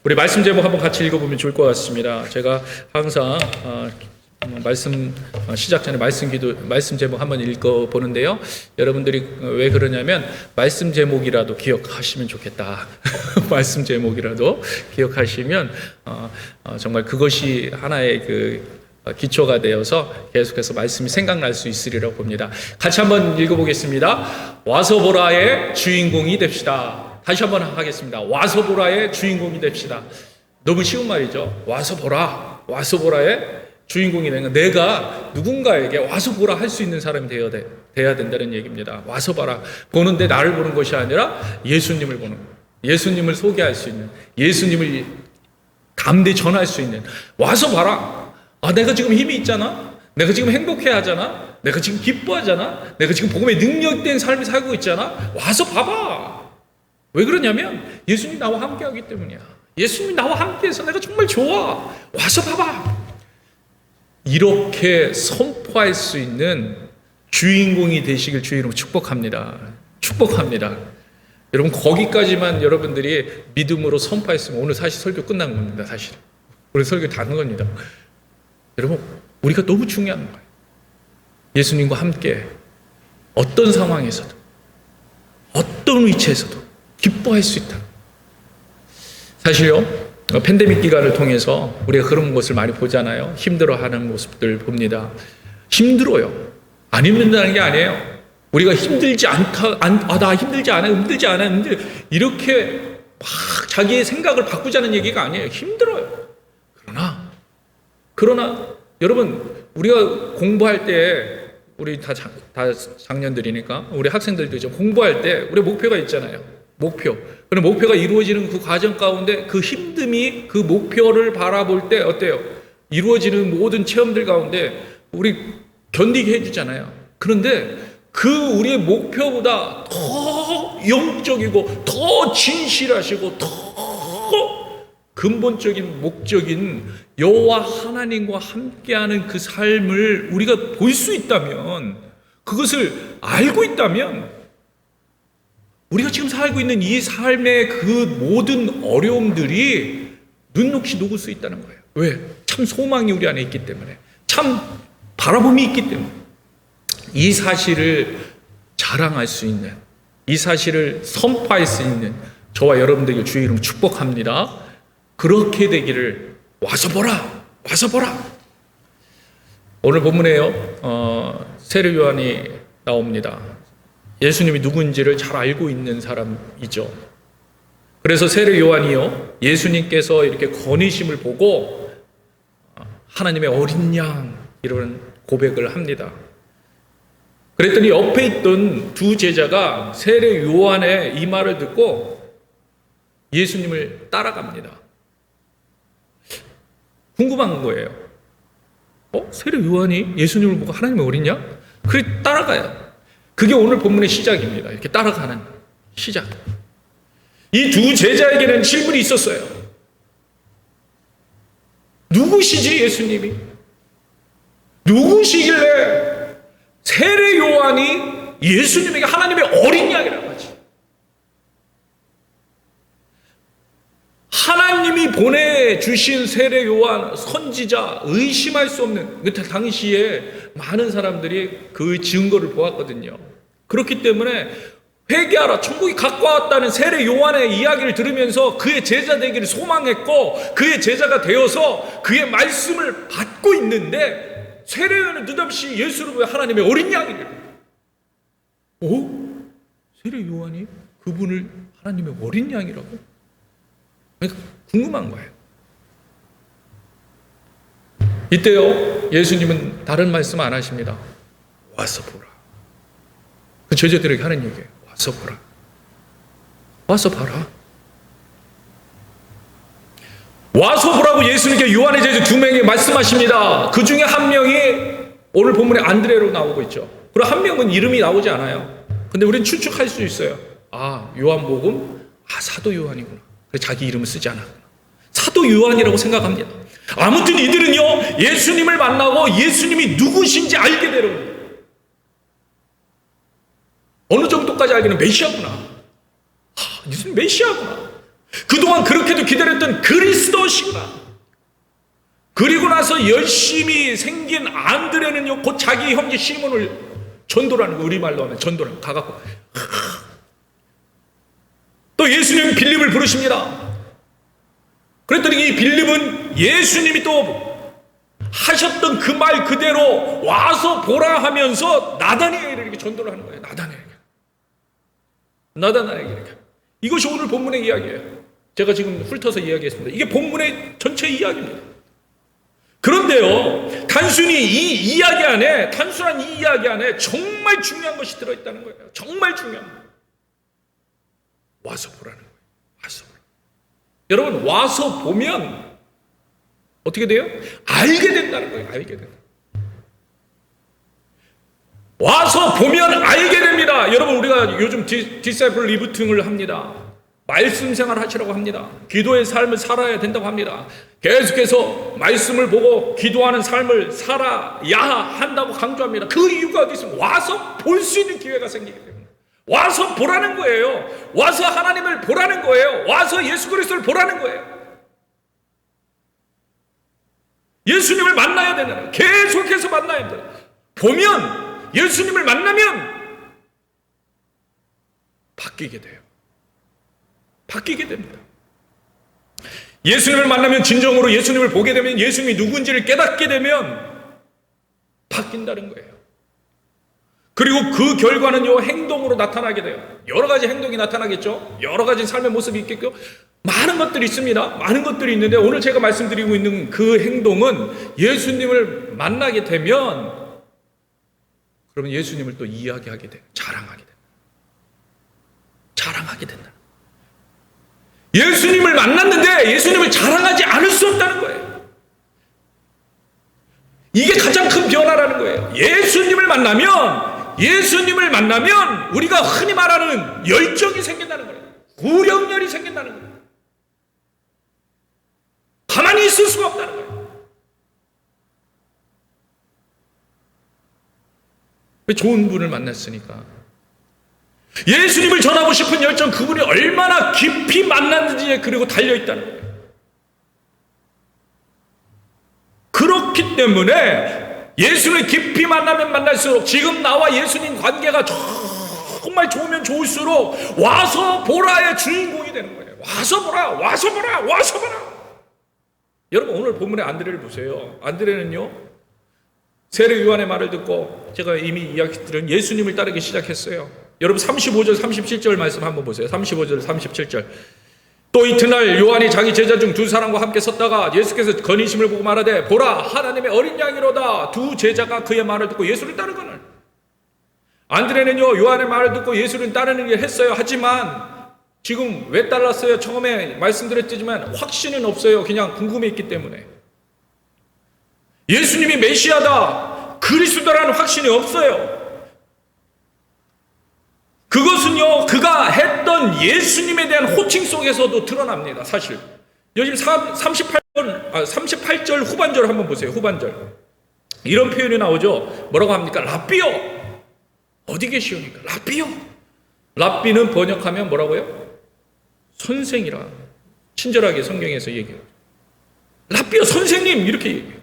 우리 말씀 제목 한번 같이 읽어보면 좋을 것 같습니다. 제가 항상 말씀 시작 전에 말씀 제목 한번 읽어보는데요. 여러분들이 왜 그러냐면 말씀 제목이라도 기억하시면 좋겠다. 말씀 제목이라도 기억하시면 정말 그것이 하나의 그 기초가 되어서 계속해서 말씀이 생각날 수 있으리라고 봅니다. 같이 한번 읽어보겠습니다. 와서 보라의 주인공이 됩시다. 다시 한번 하겠습니다. 와서 보라의 주인공이 됩시다. 너무 쉬운 말이죠. 와서 보라, 와서 보라의 주인공이 되는 건 내가 누군가에게 와서 보라 할 수 있는 사람이 돼야 된다는 얘기입니다. 와서 봐라. 보는데 나를 보는 것이 아니라 예수님을 보는 거예요. 예수님을 소개할 수 있는, 예수님을 담대 전할 수 있는. 와서 봐라. 내가 지금 힘이 있잖아. 내가 지금 행복해 하잖아. 내가 지금 기뻐하잖아. 내가 지금 복음의 능력된 삶을 살고 있잖아. 와서 봐봐. 왜 그러냐면 예수님이 나와 함께 하기 때문이야. 예수님이 나와 함께해서 내가 정말 좋아. 와서 봐봐. 이렇게 선포할 수 있는 주인공이 되시길 주의 이름으로 축복합니다. 축복합니다. 여러분 거기까지만 여러분들이 믿음으로 선포했으면 오늘 사실 설교 끝난 겁니다. 사실 오늘 설교 다 한 겁니다. 여러분 우리가 너무 중요한 거예요. 예수님과 함께 어떤 상황에서도 어떤 위치에서도 기뻐할 수 있다. 사실요 팬데믹 기간을 통해서 우리가 그런 것을 많이 보잖아요. 힘들어하는 모습들 봅니다. 힘들어요. 안 힘든다는 게 아니에요. 우리가 힘들지 않다, 나 힘들지 않아요. 이렇게 막 자기의 생각을 바꾸자는 얘기가 아니에요. 힘들어요. 그러나 여러분 우리가 공부할 때 우리 다 장년들이니까 우리 학생들도 좀 공부할 때 우리 목표가 있잖아요. 목표. 그럼 목표가 이루어지는 그 과정 가운데 그 힘듦이 그 목표를 바라볼 때 어때요? 이루어지는 모든 체험들 가운데 우리 견디게 해주잖아요. 그런데 그 우리의 목표보다 더 영적이고 더 진실하시고 더 근본적인 목적인 여호와 하나님과 함께하는 그 삶을 우리가 볼 수 있다면, 그것을 알고 있다면 우리가 지금 살고 있는 이 삶의 그 모든 어려움들이 눈녹이 녹을 수 있다는 거예요. 왜? 참 소망이 우리 안에 있기 때문에, 참 바라봄이 있기 때문에, 이 사실을 자랑할 수 있는, 이 사실을 선포할 수 있는 저와 여러분들에게 주의 이름으로 축복합니다. 그렇게 되기를. 와서 보라, 와서 보라. 오늘 본문에요 세례 요한이 나옵니다. 예수님이 누군지를 잘 알고 있는 사람이죠. 그래서 세례 요한이요 예수님께서 이렇게 거니심을 보고 하나님의 어린 양 이런 고백을 합니다. 그랬더니 옆에 있던 두 제자가 세례 요한의 이 말을 듣고 예수님을 따라갑니다. 궁금한 거예요. 세례 요한이 예수님을 보고 하나님의 어린 양? 그래 따라가요. 그게 오늘 본문의 시작입니다. 이렇게 따라가는 시작. 이 두 제자에게는 질문이 있었어요. 누구시지 예수님이? 누구시길래 세례 요한이 예수님에게 하나님의 어린 양이라고 하지? 하나님이 보내주신 세례 요한 선지자, 의심할 수 없는, 그때 당시에 많은 사람들이 그 증거를 보았거든요. 그렇기 때문에 회개하라, 천국이 가까웠다는 세례 요한의 이야기를 들으면서 그의 제자 되기를 소망했고 그의 제자가 되어서 그의 말씀을 받고 있는데, 세례 요한은 느닷없이 예수를 보여 하나님의 어린 양이래. 세례 요한이 그분을 하나님의 어린 양이라고? 그러니까 궁금한 거예요. 이때요 예수님은 다른 말씀 안 하십니다. 와서 보라. 그 제자들에게 하는 얘기예요. 와서 보라. 와서 봐라. 와서 보라고 예수님께 요한의 제자 두 명이 말씀하십니다. 그 중에 한 명이 오늘 본문에 안드레로 나오고 있죠. 그리고 한 명은 이름이 나오지 않아요. 근데 우리는 추측할 수 있어요. 요한복음, 사도 요한이구나. 그래서 자기 이름을 쓰지 않았구나. 사도 요한이라고 생각합니다. 아무튼 이들은요 예수님을 만나고 예수님이 누구신지 알게 되는, 어느 정도까지 알기는 메시아구나. 예수님 메시아구나. 그동안 그렇게도 기다렸던 그리스도신가? 그리고 나서 열심히 생긴 안드레는요, 곧 자기 형제 시몬을 전도라는 거, 우리말로 하면 전도라는 거, 가갖고. 또 예수님 빌립을 부르십니다. 그랬더니 이 빌립은 예수님이 또 하셨던 그 말 그대로 와서 보라 하면서 나다니엘에게 이렇게 전도를 하는 거예요. 나다나엘에게. 이것이 오늘 본문의 이야기예요. 제가 지금 훑어서 이야기했습니다. 이게 본문의 전체 이야기입니다. 그런데요, 단순한 이 이야기 안에 정말 중요한 것이 들어있다는 거예요. 정말 중요한 거예요. 와서 보라는 거예요. 와서 보라. 여러분, 와서 보면 어떻게 돼요? 알게 된다는 거예요. 알게 된다. 와서 보면 알게 됩니다. 여러분, 우리가 요즘 디사이플 리부팅을 합니다. 말씀 생활 하시라고 합니다. 기도의 삶을 살아야 된다고 합니다. 계속해서 말씀을 보고 기도하는 삶을 살아야 한다고 강조합니다. 그 이유가 어디 있습니까? 와서 볼 수 있는 기회가 생기기 때문에. 와서 보라는 거예요. 와서 하나님을 보라는 거예요. 와서 예수 그리스도를 보라는 거예요. 예수님을 만나야 되는 거예요. 계속해서 만나야 돼요. 보면, 예수님을 만나면 바뀌게 돼요. 바뀌게 됩니다. 예수님을 만나면, 진정으로 예수님을 보게 되면, 예수님이 누군지를 깨닫게 되면 바뀐다는 거예요. 그리고 그 결과는요, 행동으로 나타나게 돼요. 여러 가지 행동이 나타나겠죠. 여러 가지 삶의 모습이 있겠고, 많은 것들이 있습니다. 많은 것들이 있는데, 오늘 제가 말씀드리고 있는 그 행동은 예수님을 만나게 되면, 그러면 예수님을 또 이야기하게 돼요. 자랑하게 돼요. 자랑하게 된다. 예수님을 만났는데 예수님을 자랑하지 않을 수 없다는 거예요. 이게 가장 큰 변화라는 거예요. 예수님을 만나면 우리가 흔히 말하는 열정이 생긴다는 거예요. 구령열이 생긴다는 거예요. 가만히 있을 수가 없다는 거예요. 왜? 좋은 분을 만났으니까. 예수님을 전하고 싶은 열정, 그분이 얼마나 깊이 만났는지에 그리고 달려있다는 거예요. 그렇기 때문에 예수를 깊이 만나면 만날수록, 지금 나와 예수님 관계가 정말 좋으면 좋을수록 와서 보라의 주인공이 되는 거예요. 와서 보라, 와서 보라, 와서 보라. 여러분, 오늘 본문의 안드레를 보세요. 안드레는요, 세례 요한의 말을 듣고, 제가 이미 이야기드린 예수님을 따르기 시작했어요. 여러분, 35절 37절 말씀 한번 보세요. 35절 37절. 또 이튿날 요한이 자기 제자 중 두 사람과 함께 섰다가 예수께서 건의심을 보고 말하되, 보라, 하나님의 어린 양이로다. 두 제자가 그의 말을 듣고 예수를 따르거늘. 안드레는요, 요한의 말을 듣고 예수를 따르는 일 했어요. 하지만 지금 왜 따랐어요? 처음에 말씀드렸지만 확신은 없어요. 그냥 궁금했기 때문에. 예수님이 메시아다, 그리스도라는 확신이 없어요. 그것은요, 그가 했던 예수님에 대한 호칭 속에서도 드러납니다. 사실 요즘 38절 후반절 한번 보세요. 후반절 이런 표현이 나오죠. 뭐라고 합니까? 랍비요, 어디 계시오니까? 랍비요. 랍비는 번역하면 뭐라고요? 선생이라 친절하게 성경에서 얘기해요. 랍비요, 선생님, 이렇게 얘기해요.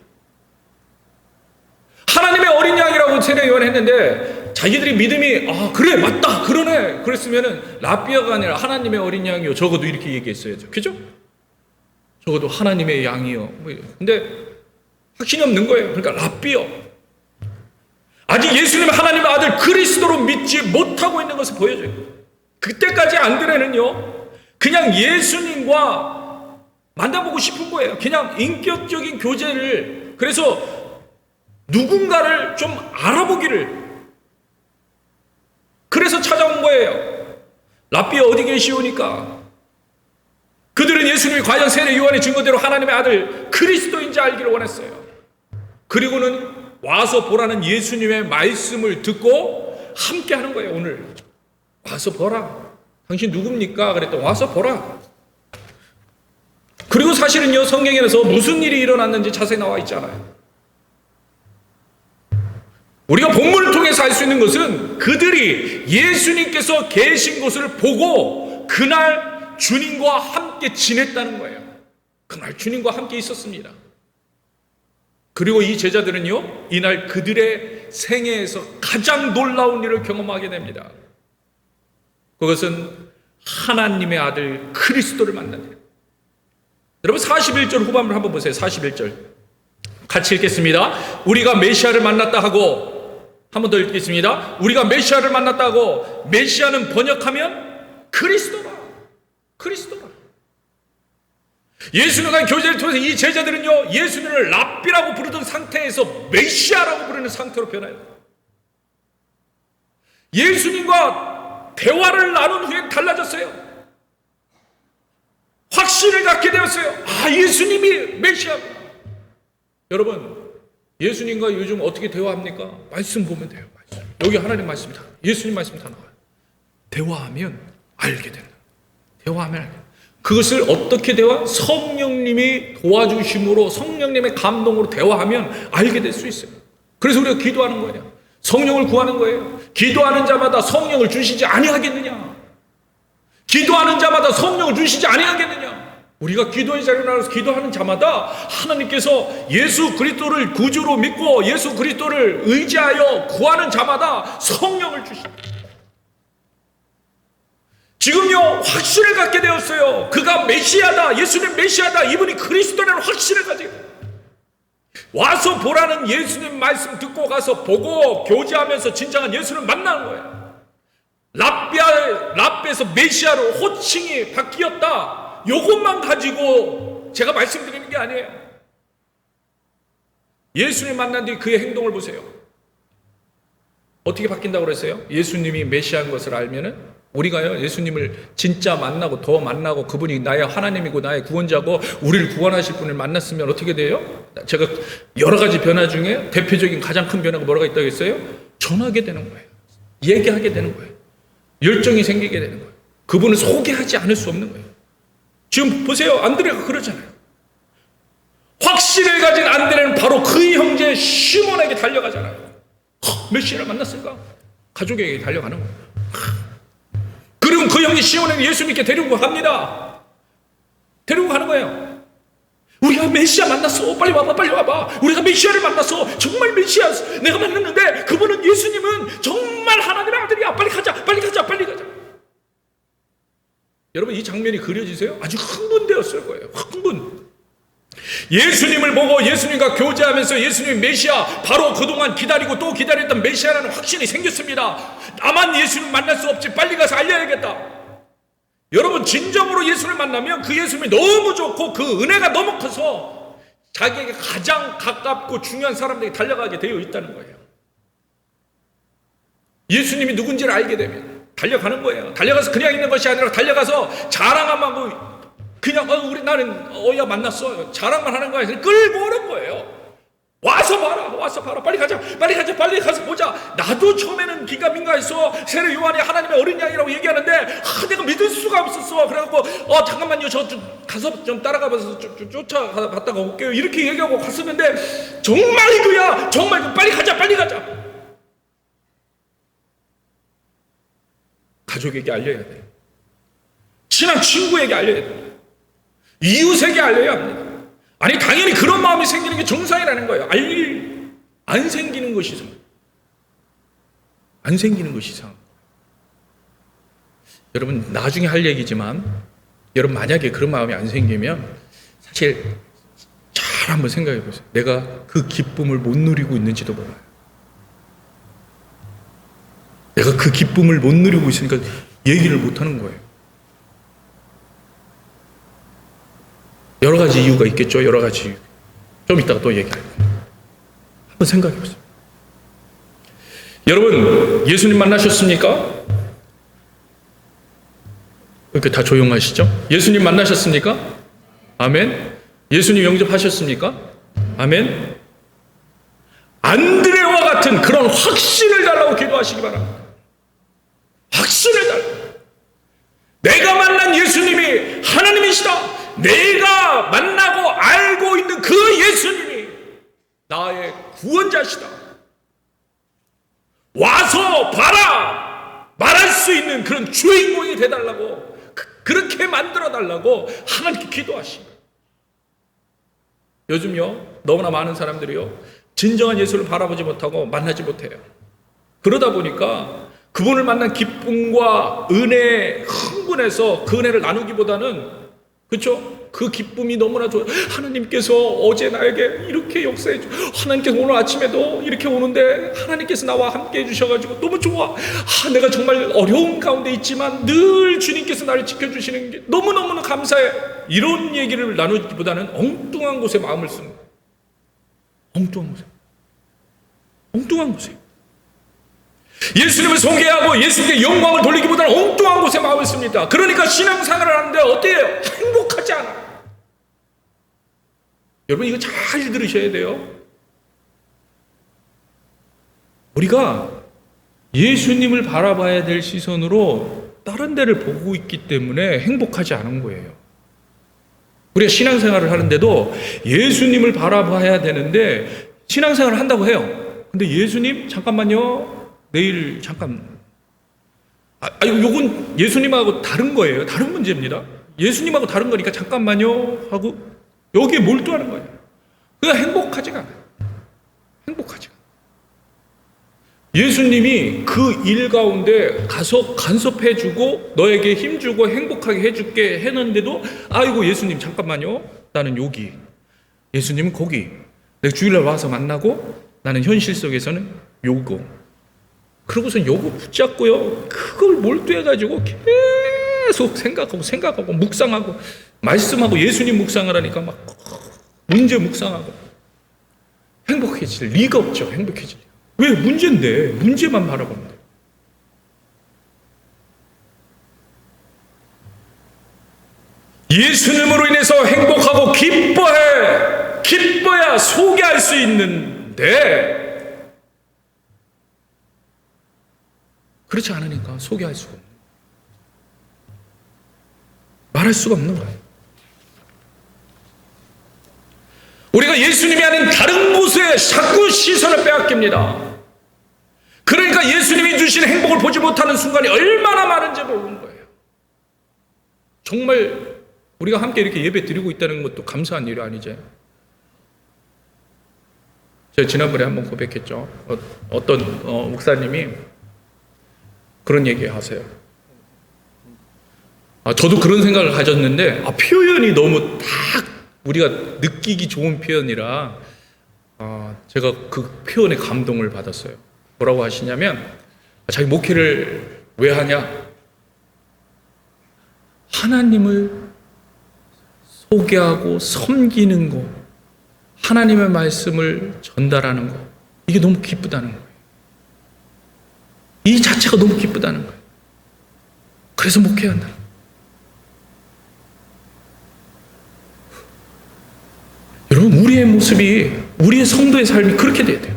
하나님의 어린 양이라고 세례 요한이 했는데, 자기들이 믿음이, 아, 그래, 맞다, 그러네, 그랬으면은 랍비아가 아니라 하나님의 어린 양이요, 적어도 이렇게 얘기했어야죠. 그죠? 적어도 하나님의 양이요. 근데 확신이 없는 거예요. 그러니까 랍비요. 아직 예수님의 하나님의 아들 그리스도로 믿지 못하고 있는 것을 보여줘요. 그때까지 안드레는요, 그냥 예수님과 만나보고 싶은 거예요. 그냥 인격적인 교제를, 그래서 누군가를 좀 알아보기를, 그래서 찾아온 거예요. 랍비야, 어디 계시오니까? 그들은 예수님이 과연 세례 요한의 증거대로 하나님의 아들 그리스도인지 알기를 원했어요. 그리고는 와서 보라는 예수님의 말씀을 듣고 함께 하는 거예요. 오늘 와서 보라. 당신 누굽니까? 그랬더니 와서 보라. 그리고 사실은요, 성경에서 무슨 일이 일어났는지 자세히 나와 있잖아요. 우리가 본문을 통해서 알 수 있는 것은 그들이 예수님께서 계신 곳을 보고 그날 주님과 함께 지냈다는 거예요. 그날 주님과 함께 있었습니다. 그리고 이 제자들은요, 이날 그들의 생애에서 가장 놀라운 일을 경험하게 됩니다. 그것은 하나님의 아들 그리스도를 만난 일. 여러분 41절 후반부를 한번 보세요. 41절 같이 읽겠습니다. 우리가 메시아를 만났다 하고, 한 번 더 읽겠습니다. 우리가 메시아를 만났다 하고, 메시아는 번역하면 그리스도라. 그리스도라. 예수님과 교제를 통해서 이 제자들은요, 예수님을 랍비라고 부르던 상태에서 메시아라고 부르는 상태로 변해요. 예수님과 대화를 나눈 후에 달라졌어요. 확신을 갖게 되었어요. 아, 예수님이 메시아구나. 여러분, 예수님과 요즘 어떻게 대화합니까? 말씀 보면 돼요. 말씀. 여기 하나님 말씀이 다, 예수님 말씀 다 나와요. 대화하면 알게 된다. 대화하면 알게 된다. 그것을 어떻게 대화? 성령님이 도와주심으로, 성령님의 감동으로 대화하면 알게 될 수 있어요. 그래서 우리가 기도하는 거예요. 성령을 구하는 거예요. 기도하는 자마다 성령을 주시지 아니하겠느냐? 기도하는 자마다 성령을 주시지 아니하겠느냐? 우리가 기도의 자리에 나가서 기도하는 자마다 하나님께서 예수 그리스도를 구주로 믿고 예수 그리스도를 의지하여 구하는 자마다 성령을 주십니다. 지금요, 확신을 갖게 되었어요. 그가 메시아다, 예수님 메시아다, 이분이 그리스도라는 확신을 가지게 돼요. 와서 보라는 예수님 말씀 듣고 가서 보고 교제하면서 진정한 예수를 만나는 거예요. 랍비에서 메시아로 호칭이 바뀌었다. 이것만 가지고 제가 말씀드리는 게 아니에요. 예수님 만난 뒤 그의 행동을 보세요. 어떻게 바뀐다고 그랬어요? 예수님이 메시아인 것을 알면은, 우리가요, 예수님을 진짜 만나고 더 만나고 그분이 나의 하나님이고 나의 구원자고 우리를 구원하실 분을 만났으면 어떻게 돼요? 제가 여러 가지 변화 중에 대표적인 가장 큰 변화가 뭐라고 있다고 했어요? 전하게 되는 거예요. 얘기하게 되는 거예요. 열정이 생기게 되는 거예요. 그분을 소개하지 않을 수 없는 거예요. 지금 보세요. 안드레가 그러잖아요. 확신을 가진 안드레는 바로 그 형제 시몬에게 달려가잖아요. 메시아를 만났을까? 가족에게 달려가는 거예요. 그리고 그 형이 시온에게 예수 믿게 데리고 갑니다. 데리고 가는 거예요. 우리가 메시아 만났어. 빨리 와봐, 빨리 와봐. 우리가 메시아를 만났어. 정말 메시아 내가 만났는데 그분은, 예수님은 정말 하나님의 아들이야. 빨리 가자, 빨리 가자, 빨리 가자. 여러분, 이 장면이 그려지세요? 아주 흥분되었을 거예요. 흥분. 예수님을 보고 예수님과 교제하면서 예수님 메시아, 바로 그동안 기다리고 또 기다렸던 메시아라는 확신이 생겼습니다. 나만 예수님 만날 수 없지, 빨리 가서 알려야겠다. 여러분, 진정으로 예수를 만나면 그 예수님이 너무 좋고 그 은혜가 너무 커서 자기에게 가장 가깝고 중요한 사람들에게 달려가게 되어 있다는 거예요. 예수님이 누군지를 알게 되면 달려가는 거예요. 달려가서 그냥 있는 것이 아니라 달려가서 자랑만 하고 그냥 우리 나는 야 만났어 자랑만 하는 거 아니라 끌고 오는 거예요. 와서 봐라, 와서 봐라, 빨리 가자, 빨리 가자, 빨리 가서 보자. 나도 처음에는 긴가민가해서 세례 요한이 하나님의 어린 양이라고 얘기하는데 내가 믿을 수가 없었어. 그래갖고 잠깐만요, 저 좀 가서 좀 따라가면서 쫓아갔다가 올게요. 이렇게 얘기하고 갔었는데 정말 이거야, 정말 이거 빨리 가자, 빨리 가자. 가족에게 알려야 돼요. 친한 친구에게 알려야 돼요. 이웃에게 알려야 합니다. 아니, 당연히 그런 마음이 생기는 게 정상이라는 거예요. 안 생기는 것이 이상. 안 생기는 것이 이상. 여러분, 나중에 할 얘기지만, 여러분 만약에 그런 마음이 안 생기면 사실 잘 한번 생각해 보세요. 내가 그 기쁨을 못 누리고 있는지도 몰라요. 내가 그 기쁨을 못 누리고 있으니까 얘기를 못 하는 거예요. 여러 가지 이유가 있겠죠. 여러 가지 이유. 좀 이따가 또 얘기할 거예요. 한번 생각해 보세요. 여러분, 예수님 만나셨습니까? 이렇게 다 조용하시죠? 예수님 만나셨습니까? 아멘. 예수님 영접하셨습니까? 아멘. 안드레와 같은 그런 확신을 달라고 기도하시기 바랍니다. 확신을 달라. 내가 만난 예수님이 하나님이시다. 내가 만나고 알고 있는 그 예수님이 나의 구원자시다. 와서 봐라! 말할 수 있는 그런 주인공이 되달라고 그렇게 만들어 달라고 하나님께 기도하신 거예요. 요즘요, 너무나 많은 사람들이요, 진정한 예수를 바라보지 못하고 만나지 못해요. 그러다 보니까 그분을 만난 기쁨과 은혜에 흥분해서 그 은혜를 나누기보다는, 그렇죠? 그 기쁨이 너무나 좋아요. 하나님께서 어제 나에게 이렇게 역사해 주, 하나님께서 오늘 아침에도 이렇게 오는데 하나님께서 나와 함께 해주셔가지고 너무 좋아. 내가 정말 어려운 가운데 있지만 늘 주님께서 나를 지켜주시는 게 너무너무 감사해. 이런 얘기를 나누기보다는 엉뚱한 곳에 마음을 쓰는 거예요. 엉뚱한 곳에 예수님을 소개하고 예수님께 영광을 돌리기보다는 엉뚱한 곳에 마음을 씁니다. 그러니까 신앙생활을 하는데 어때요? 행복하지 않아요. 여러분, 이거 잘 들으셔야 돼요. 우리가 예수님을 바라봐야 될 시선으로 다른 데를 보고 있기 때문에 행복하지 않은 거예요. 우리가 신앙생활을 하는데도 예수님을 바라봐야 되는데 신앙생활을 한다고 해요. 근데 예수님 잠깐만요, 내일 잠깐, 요건 예수님하고 다른 거예요. 다른 문제입니다. 예수님하고 다른 거니까 잠깐만요 하고 여기에 몰두하는 거예요. 그냥 행복하지가 않아요. 예수님이 그 일 가운데 가서 간섭해주고 너에게 힘주고 행복하게 해줄게 했는데도, 아이고 예수님 잠깐만요, 나는 여기, 예수님은 거기, 내가 주일날 와서 만나고 나는 현실 속에서는 요거, 그러고서 요거 붙잡고요, 그걸 몰두해가지고 계속 생각하고 묵상하고 말씀하고 예수님 묵상을 하니까 막 문제 묵상하고 행복해질 리가 없죠. 행복해질 리가. 왜? 문제인데 문제만 바라보면 돼요. 예수님으로 인해서 행복하고 기뻐야 소개할 수 있는데 그렇지 않으니까 소개할 수가 없는 거예요. 말할 수가 없는 거예요. 우리가 예수님이 아닌 다른 곳에 자꾸 시선을 빼앗깁니다. 그러니까 예수님이 주신 행복을 보지 못하는 순간이 얼마나 많은지 모르는 거예요. 정말 우리가 함께 이렇게 예배 드리고 있다는 것도 감사한 일이 아니죠. 제가 지난번에 한번 고백했죠. 어떤 목사님이 그런 얘기 하세요. 저도 그런 생각을 가졌는데 표현이 너무 딱 우리가 느끼기 좋은 표현이라 제가 그 표현에 감동을 받았어요. 뭐라고 하시냐면, 자기 목회를 왜 하냐? 하나님을 소개하고 섬기는 거, 하나님의 말씀을 전달하는 거, 이게 너무 기쁘다는 거예요. 이 자체가 너무 기쁘다는 거예요. 그래서 목회한다는 거예요. 여러분, 우리의 모습이, 우리의 성도의 삶이 그렇게 돼야 돼요.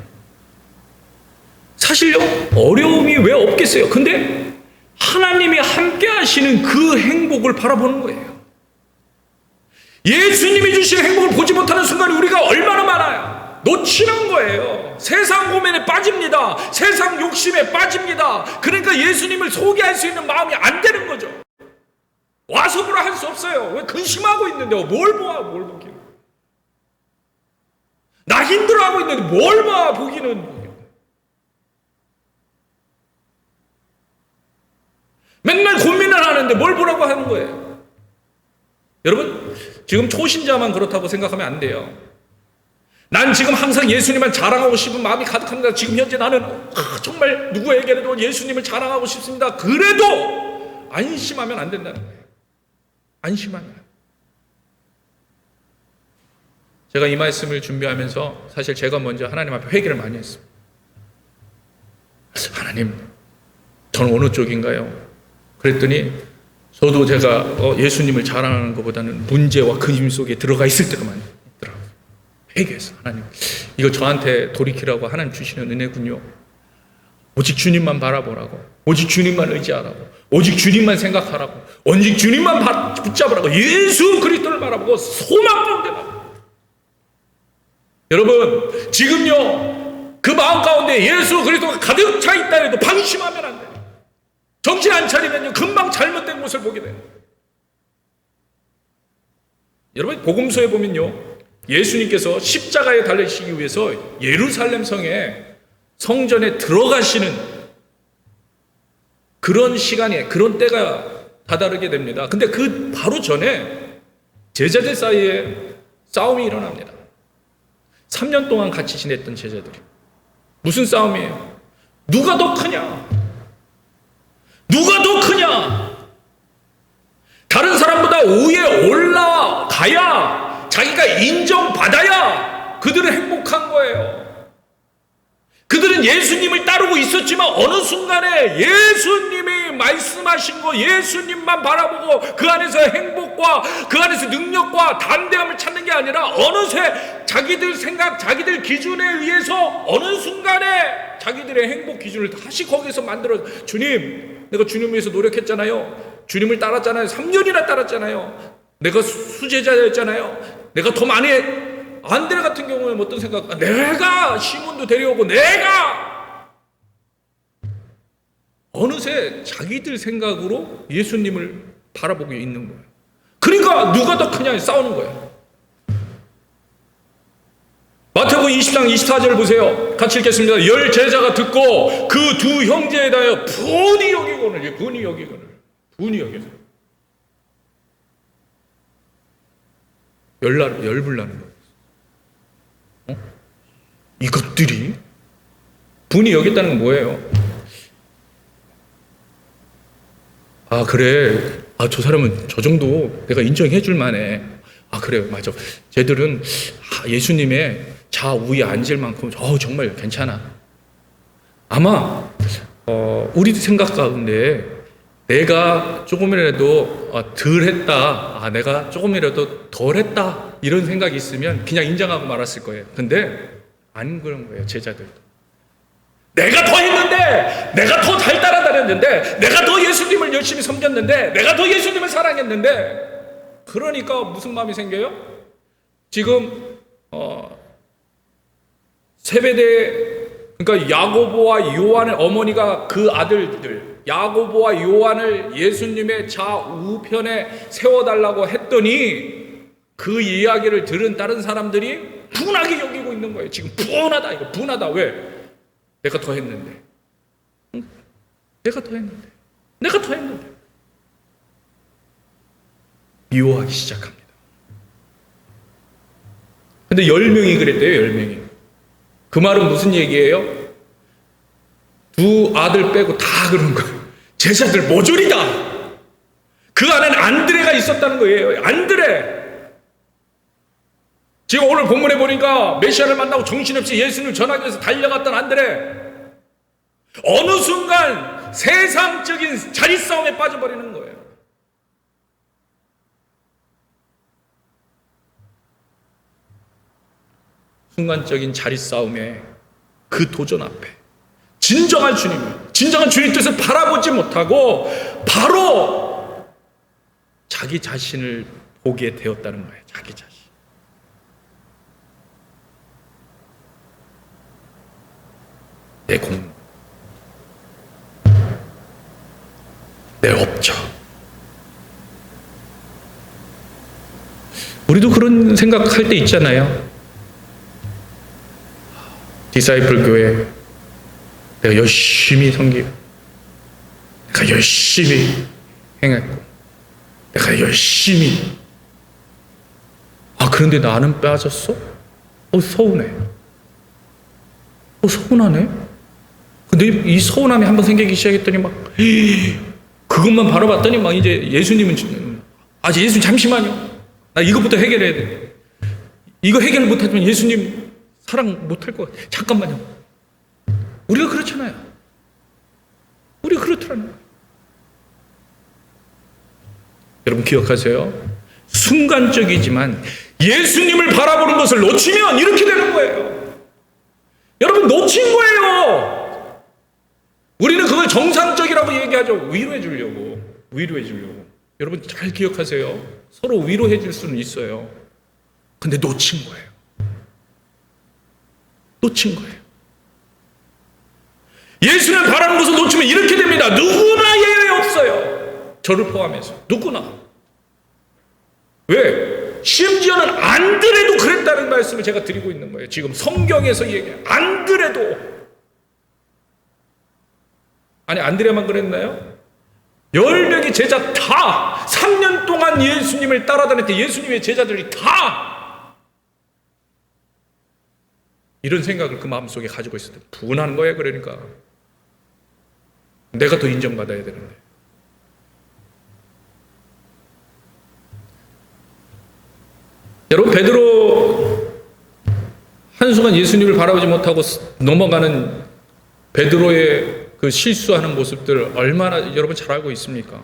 사실요, 어려움이 왜 없겠어요? 근데 하나님이 함께 하시는 그 행복을 바라보는 거예요. 예수님이 주신 행복을 보지 못하는 순간이 우리가 얼마나 많아요. 놓치는 거예요. 세상 고민에 빠집니다. 세상 욕심에 빠집니다. 그러니까 예수님을 소개할 수 있는 마음이 안 되는 거죠. 와서 보라 할 수 없어요. 왜? 근심하고 있는데 뭘 보아, 뭘 보기는. 나 힘들어하고 있는데 뭘 봐, 보기는. 맨날 고민을 하는데 뭘 보라고 하는 거예요. 여러분, 지금 초신자만 그렇다고 생각하면 안 돼요. 난 지금 항상 예수님만 자랑하고 싶은 마음이 가득합니다. 지금 현재 나는 정말 누구에게라도 예수님을 자랑하고 싶습니다. 그래도 안심하면 안 된다는 거예요. 안심하면. 제가 이 말씀을 준비하면서 사실 제가 먼저 하나님 앞에 회개를 많이 했습니다. 하나님, 저는 어느 쪽인가요? 그랬더니 저도 제가 예수님을 자랑하는 것보다는 문제와 근심 속에 들어가 있을 때가 많이 있더라고요. 회개해서, 하나님, 이거 저한테 돌이키라고 하나님 주시는 은혜군요. 오직 주님만 바라보라고, 오직 주님만 의지하라고, 오직 주님만 생각하라고, 오직 주님만 붙잡으라고, 예수 그리스도를 바라보고 소망 가운데 바라보고. 여러분, 지금요, 그 마음 가운데 예수 그리스도가 가득 차 있다 해도 방심하면 안 돼요. 정신 안 차리면요, 금방 잘못된 모습을 보게 돼요. 여러분 복음서에 보면요, 예수님께서 십자가에 달리시기 위해서 예루살렘 성전에 들어가시는 그런 시간에, 그런 때가 다다르게 됩니다. 근데 그 바로 전에 제자들 사이에 싸움이 일어납니다. 3년 동안 같이 지냈던 제자들이. 무슨 싸움이에요? 누가 더 크냐? 누가 더 크냐? 다른 사람보다 위에 올라가야, 자기가 인정받아야 그들은 행복한 거예요. 그들은 예수님을 따르고 있었지만 어느 순간에 예수님이 말씀하신 거, 예수님만 바라보고 그 안에서 행복과 그 안에서 능력과 담대함을 찾는 게 아니라 어느새 자기들 생각, 자기들 기준에 의해서 어느 순간에 자기들의 행복 기준을 다시 거기서 만들어. 주님, 내가 주님 위해서 노력했잖아요. 주님을 따랐잖아요. 3년이나 따랐잖아요. 내가 수제자였잖아요. 내가 더 많이 안드레 같은 경우에는 어떤 생각? 내가 시몬도 데려오고 내가 어느새 자기들 생각으로 예수님을 바라보고 있는 거예요. 그러니까 누가 더 크냐 싸우는 거예요. 마태복음 20장 24절을 보세요. 같이 읽겠습니다. 10 제자가 듣고 그 두 형제에 대하여 분이 여기거늘, 분이 여기거늘. 열불나는 거예요. 이것들이 분이 여겼다는 건 뭐예요? 아 그래, 저 사람은 저 정도 내가 인정해 줄 만해. 그래, 맞아. 쟤들은 예수님의 좌우에 앉을 만큼 정말 괜찮아. 아마 우리 생각 가운데 내가 조금이라도 덜 했다, 내가 조금이라도 덜 했다, 이런 생각이 있으면 그냥 인정하고 말았을 거예요. 근데 안 그런 거예요. 제자들도 내가 더 했는데, 내가 더 잘 따라다녔는데, 내가 더 예수님을 열심히 섬겼는데, 내가 더 예수님을 사랑했는데, 그러니까 무슨 마음이 생겨요? 지금 세베대, 그러니까 야고보와 요한의 어머니가 그 아들들 야고보와 요한을 예수님의 좌우편에 세워달라고 했더니 그 이야기를 들은 다른 사람들이 분하게 여기고 있는 거예요. 지금 분하다, 이거 분하다. 왜? 내가 더 했는데. 내가 더 했는데. 미워하기 시작합니다. 근데 10명이 그랬대요. 10명이. 그 말은 무슨 얘기예요? 두 아들 빼고 다 그런 거예요. 제자들 모조리다. 그 안에는 안드레가 있었다는 거예요. 안드레. 지금 오늘 본문에 보니까 메시아를 만나고 정신없이 예수님을 전하기 위해서 달려갔던 안드레. 어느 순간 세상적인 자리싸움에 빠져버리는 거예요. 순간적인 자리싸움에 그 도전 앞에 진정한 주님 뜻을 바라보지 못하고 바로 자기 자신을 보게 되었다는 거예요. 자기 자신. 내 공, 내 업적. 우리도 그런 생각할 때 있잖아요. 디사이플 교회 내가 열심히 섬기고, 내가 열심히 행했고, 내가 열심히, 그런데 나는 빠졌어? 서운해. 서운하네? 근데 이 서운함이 한번 생기기 시작했더니 그것만 바라봤더니 이제 예수님은 예수님 잠시만요. 나 이것부터 해결해야 돼. 이거 해결 못하면 예수님 사랑 못할 것 같아. 잠깐만요. 우리가 그렇잖아요. 우리가 그렇더라는 거예요. 여러분 기억하세요. 순간적이지만 예수님을 바라보는 것을 놓치면 이렇게 되는 거예요. 여러분 놓친 거예요. 우리는 그걸 정상적이라고 얘기하죠. 위로해 주려고. 여러분 잘 기억하세요. 서로 위로해 줄 수는 있어요. 근데 놓친 거예요. 예수를 바라는 것을 놓치면 이렇게 됩니다. 누구나 예외 없어요. 저를 포함해서. 누구나. 왜? 심지어는 안드레도 그랬다는 말씀을 제가 드리고 있는 거예요. 지금 성경에서 얘기해요. 안드레도. 아니, 안드레만 그랬나요? 10명의 제자 다 3년 동안 예수님을 따라다닐 때 예수님의 제자들이 다 이런 생각을 그 마음속에 가지고 있을 때 분한 거예요. 그러니까 내가 더 인정받아야 되는데. 여러분, 베드로 한순간 예수님을 바라보지 못하고 넘어가는 베드로의 그 실수하는 모습들 얼마나 여러분 잘 알고 있습니까?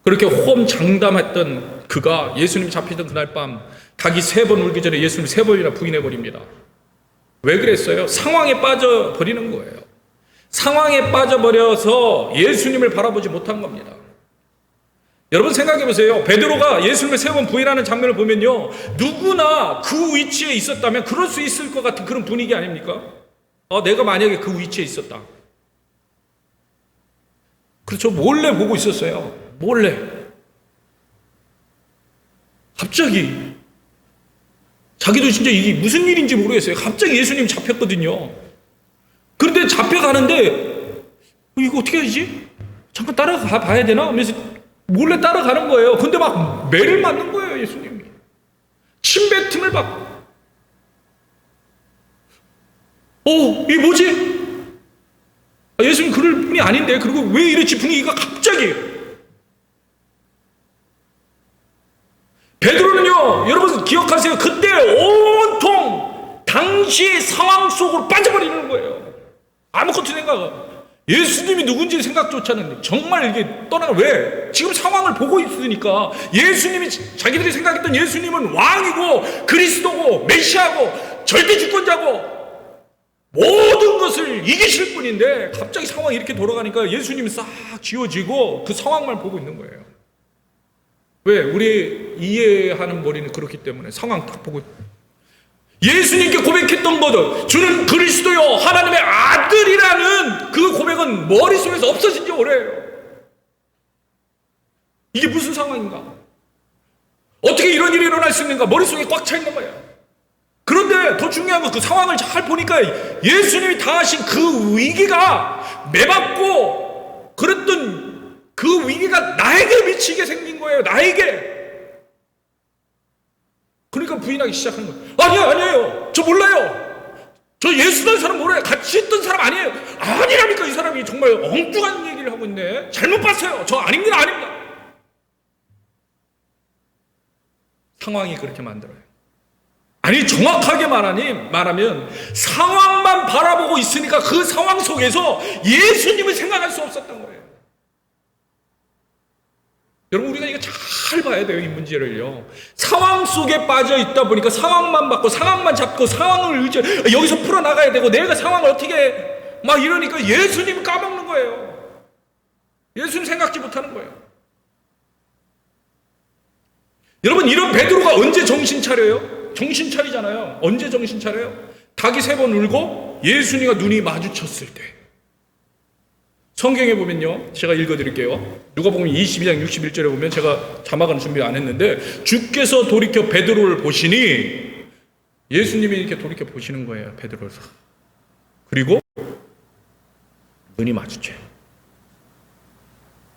그렇게 호언장담했던 그가 예수님 잡히던 그날 밤 닭이 3번 울기 전에 예수님 3번이나 부인해버립니다. 왜 그랬어요? 상황에 빠져버리는 거예요. 상황에 빠져버려서 예수님을 바라보지 못한 겁니다. 여러분 생각해 보세요. 베드로가 예수님을 3번 부인하는 장면을 보면요, 누구나 그 위치에 있었다면 그럴 수 있을 것 같은 그런 분위기 아닙니까? 내가 만약에 그 위치에 있었다. 그렇죠. 몰래 보고 있었어요. 몰래. 갑자기 자기도 진짜 이게 무슨 일인지 모르겠어요. 갑자기 예수님 잡혔거든요. 그런데 잡혀가는데 이거 어떻게 하지? 잠깐 따라가 봐야 되나? 하면서 몰래 따라가는 거예요. 근데 막 매를 맞는 거예요, 예수님이. 침뱉음을 받고. 이게 뭐지? 예수님 그럴 분이 아닌데, 그리고 왜 이렇지? 분위기가 갑자기. 베드로는요, 여러분 기억하세요. 그때 온통 당시의 상황 속으로 빠져버리는 거예요. 아무것도 생각. 예수님이 누군지 생각조차는 정말 이게 떠나가. 왜? 지금 상황을 보고 있으니까. 예수님이, 자기들이 생각했던 예수님은 왕이고 그리스도고 메시아고 절대 주권자고 모든 것을 이기실 분인데 갑자기 상황이 이렇게 돌아가니까 예수님이 싹 지워지고 그 상황만 보고 있는 거예요. 왜? 우리 이해하는 머리는 그렇기 때문에 상황 딱 보고. 예수님께 고백했던 것은 주는 그리스도요 하나님의 아들이라는 그 고백은 머릿속에서 없어진 지 오래예요. 이게 무슨 상황인가? 어떻게 이런 일이 일어날 수 있는가? 머릿속에 꽉 차 있는 거예요. 그런데 더 중요한 건 그 상황을 잘 보니까 예수님이 당하신 그 위기가 매맞고 그랬던 그 위기가 나에게 미치게 생긴 거예요. 나에게. 그러니까 부인하기 시작한 거예요. 아니에요. 저 몰라요. 저 예수라는 사람 몰라요. 같이 했던 사람 아니에요. 아니라니까. 이 사람이 정말 엉뚱한 얘기를 하고 있네. 잘못 봤어요. 저 아닙니다. 상황이 그렇게 만들어요. 아니, 정확하게 말하면 상황만 바라보고 있으니까 그 상황 속에서 예수님을 생각할 수 없었던 거예요. 여러분, 우리가 이거 잘 봐야 돼요, 이 문제를요. 상황 속에 빠져 있다 보니까 상황만 받고 상황만 잡고 상황을 여기서 풀어나가야 되고 내가 상황을 어떻게 해? 막 이러니까 예수님 까먹는 거예요. 예수님 생각지 못하는 거예요. 여러분, 이런 베드로가 언제 정신 차려요? 정신 차리잖아요. 언제 정신 차려요? 닭이 3번 울고 예수님과 눈이 마주쳤을 때. 성경에 보면요, 제가 읽어드릴게요. 누가복음 22장 61절에 보면, 제가 자막은 준비 안 했는데, 주께서 돌이켜 베드로를 보시니, 예수님이 이렇게 돌이켜 보시는 거예요, 베드로를. 그리고 눈이 마주쳐요.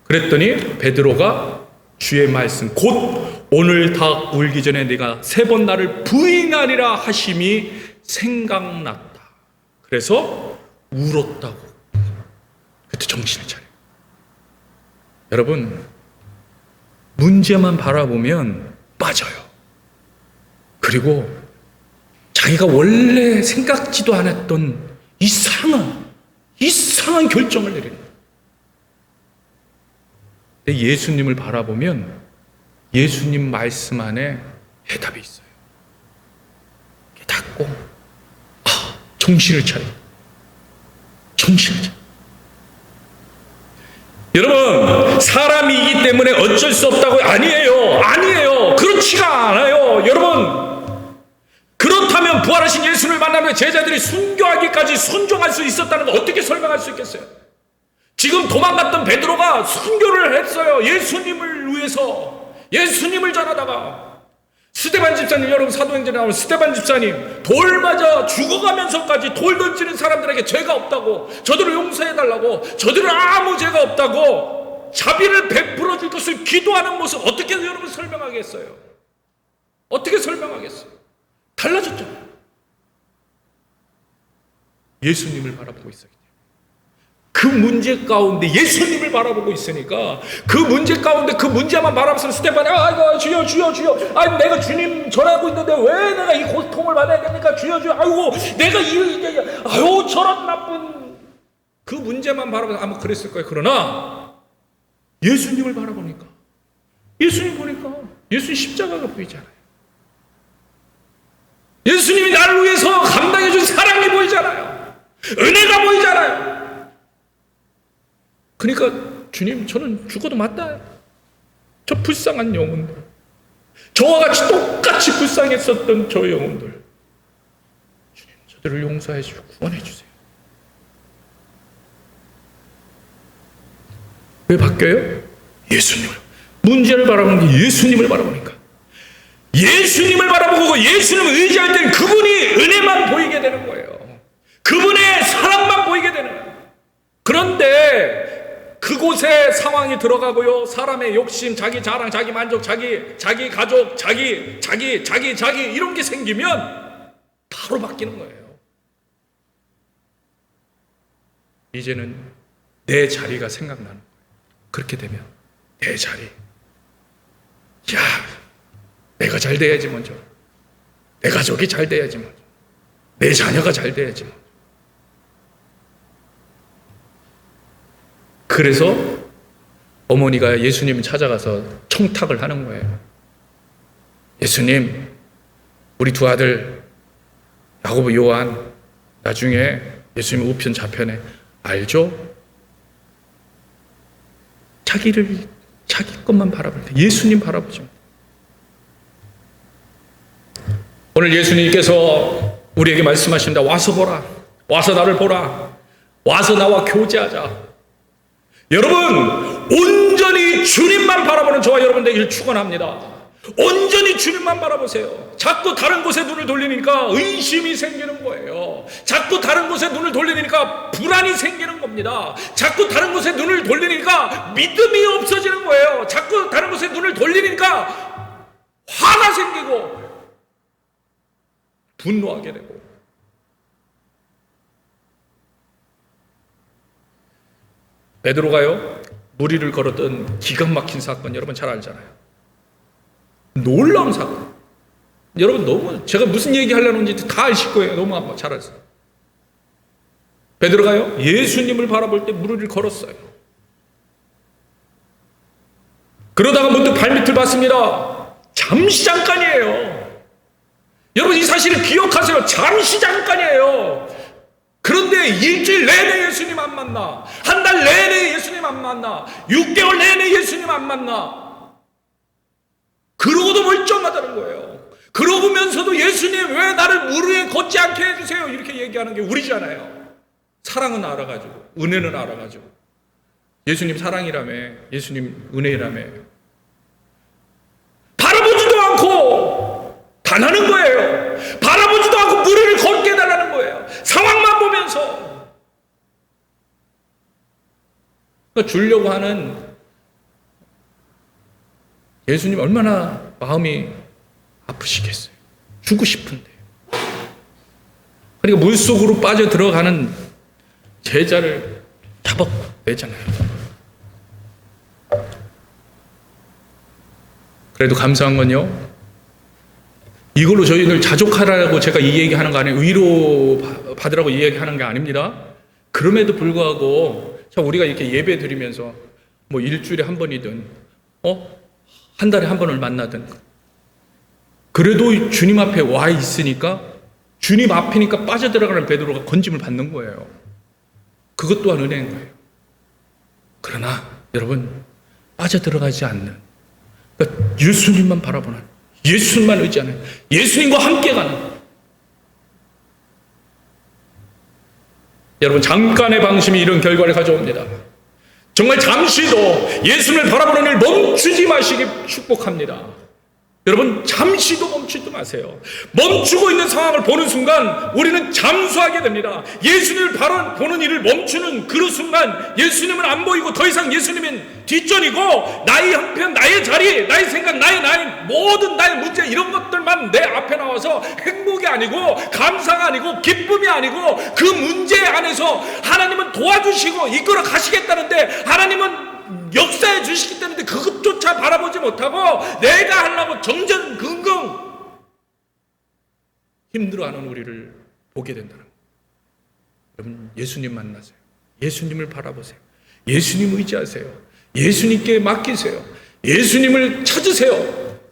그랬더니 베드로가 주의 말씀, 곧 오늘 닭 울기 전에 네가 3번 나를 부인하리라 하심이 생각났다. 그래서 울었다고. 그때 정신을 차려요. 여러분, 문제만 바라보면 빠져요. 그리고 자기가 원래 생각지도 않았던 이상한 결정을 내리는 거예요. 근데 예수님을 바라보면 예수님 말씀 안에 해답이 있어요. 닫고 정신을 차려. 여러분, 사람이기 때문에 어쩔 수 없다고. 아니에요. 그렇지가 않아요. 여러분, 그렇다면 부활하신 예수를 만나면 제자들이 순교하기까지 순종할 수 있었다는 걸 어떻게 설명할 수 있겠어요? 지금 도망갔던 베드로가 순교를 했어요. 예수님을 위해서, 예수님을 전하다가 스데반 집사님, 여러분 사도행전에 나오는 스데반 집사님, 돌 맞아 죽어가면서까지 돌 던지는 사람들에게 죄가 없다고, 저들을 용서해달라고, 저들은 아무 죄가 없다고 자비를 베풀어 줄 것을 기도하는 모습, 어떻게 여러분 설명하겠어요? 어떻게 설명하겠어요? 달라졌죠. 예수님을 바라보고 있어요. 그 문제 가운데 예수님을 바라보고 있으니까, 그 문제 가운데 그 문제만 바라보면서 스데반이 아이고 주여 주여 주여, 아이고 내가 주님 전하고 있는데 왜 내가 이 고통을 받아야 됩니까? 주여 주여, 아이고 내가 아유 저런 나쁜, 그 문제만 바라보면서 아마 그랬을 거예요. 그러나 예수님을 바라보니까, 예수님 보니까 예수님 십자가가 보이잖아요. 예수님이 나를 위해서 감당해 준 사랑이 보이잖아요. 은혜가 보이잖아요. 그러니까 주님, 저는 죽어도 맞다. 저 불쌍한 영혼들, 저와 같이 똑같이 불쌍했었던 저 영혼들, 주님 저들을 용서해 주시고 구원해 주세요. 왜 바뀌어요? 예수님을, 문제를 바라보는 게 예수님을 바라보니까, 예수님을 바라보고 예수님을 의지할 때는 그분이 은혜만 보이게 되는 거예요. 그분의 사랑만 보이게 되는 거예요. 그런데 그곳에 상황이 들어가고요, 사람의 욕심, 자기 자랑, 자기 만족, 자기 가족, 자기 이런 게 생기면 바로 바뀌는 거예요. 이제는 내 자리가 생각나는 거예요. 그렇게 되면 내 자리, 야 내가 잘 돼야지 먼저, 내 가족이 잘 돼야지 먼저, 내 자녀가 잘 돼야지 먼저. 그래서 어머니가 예수님을 찾아가서 청탁을 하는 거예요. 예수님, 우리 두 아들 야고보, 요한 나중에 예수님 우편 좌편에 알죠? 자기 것만 바라보니까 예수님 바라보죠. 오늘 예수님께서 우리에게 말씀하십니다. 와서 보라, 와서 나를 보라, 와서 나와 교제하자. 여러분, 온전히 주님만 바라보는 저와 여러분 되기를 축원합니다. 온전히 주님만 바라보세요. 자꾸 다른 곳에 눈을 돌리니까 의심이 생기는 거예요. 자꾸 다른 곳에 눈을 돌리니까 불안이 생기는 겁니다. 자꾸 다른 곳에 눈을 돌리니까 믿음이 없어지는 거예요. 자꾸 다른 곳에 눈을 돌리니까 화가 생기고 분노하게 되고. 베드로가요, 무리를 걸었던 기가 막힌 사건 여러분 잘 알잖아요. 놀라운 사건. 여러분 너무, 제가 무슨 얘기 하려는지 다 아실 거예요. 너무 잘 아세요. 베드로가요, 예수님을 바라볼 때 무리를 걸었어요. 그러다가 문득 발밑을 봤습니다. 잠시 잠깐이에요. 여러분 이 사실을 기억하세요. 잠시 잠깐이에요. 그런데 일주일 내내 예수님 안 만나, 한 달 내내 예수님 안 만나, 6개월 내내 예수님 안 만나. 그러고도 멀쩡하다는 거예요. 그러면서도 예수님 왜 나를 물 위에 걷지 않게 해주세요, 이렇게 얘기하는 게 우리잖아요. 사랑은 알아가지고, 은혜는 알아가지고, 예수님 사랑이라며, 예수님 은혜라며 바라보지도 않고 달라는 거예요. 바라보지도 않고 무리를 걷게 해달라는 거예요. 상황만 보면서. 그러니까 주려고 하는 예수님 얼마나 마음이 아프시겠어요. 주고 싶은데. 그러니까 물속으로 빠져 들어가는 제자를 잡아내잖아요. 그래도 감사한 건요, 이걸로 저희들 자족하라고 제가 이 얘기하는 거 아니에요. 위로 받으라고 이 얘기하는 게 아닙니다. 그럼에도 불구하고 참 우리가 이렇게 예배 드리면서 뭐 일주일에 한 번이든 한 달에 한 번을 만나든, 그래도 주님 앞에 와 있으니까, 주님 앞이니까 빠져들어가는 베드로가 건짐을 받는 거예요. 그것 또한 은혜인 거예요. 그러나 여러분, 빠져들어가지 않는, 그러니까 예수님만 바라보는, 예수님만 의지하는, 예수님과 함께 가는, 여러분 잠깐의 방심이 이런 결과를 가져옵니다. 정말 잠시도 예수님을 바라보는 일 멈추지 마시기 축복합니다. 여러분, 잠시도 멈추지 마세요. 멈추고 있는 상황을 보는 순간 우리는 잠수하게 됩니다. 예수님을 보는 일을 멈추는 그 순간 예수님은 안 보이고 더 이상 예수님은 뒷전이고 나의 형편, 나의 자리, 나의 생각, 나의 모든 나의 문제 이런 것들만 내 앞에 나와서 행복이 아니고 감사가 아니고 기쁨이 아니고 그 문제 안에서 하나님은 도와주시고 이끌어 가시겠다는데 하나님은 역사해 주시기 때문에 그것조차 바라보지 못하고 내가 하려고 정전긍긍 힘들어하는 우리를 보게 된다는 거예요. 여러분, 예수님 만나세요. 예수님을 바라보세요. 예수님 의지하세요. 예수님께 맡기세요. 예수님을 찾으세요.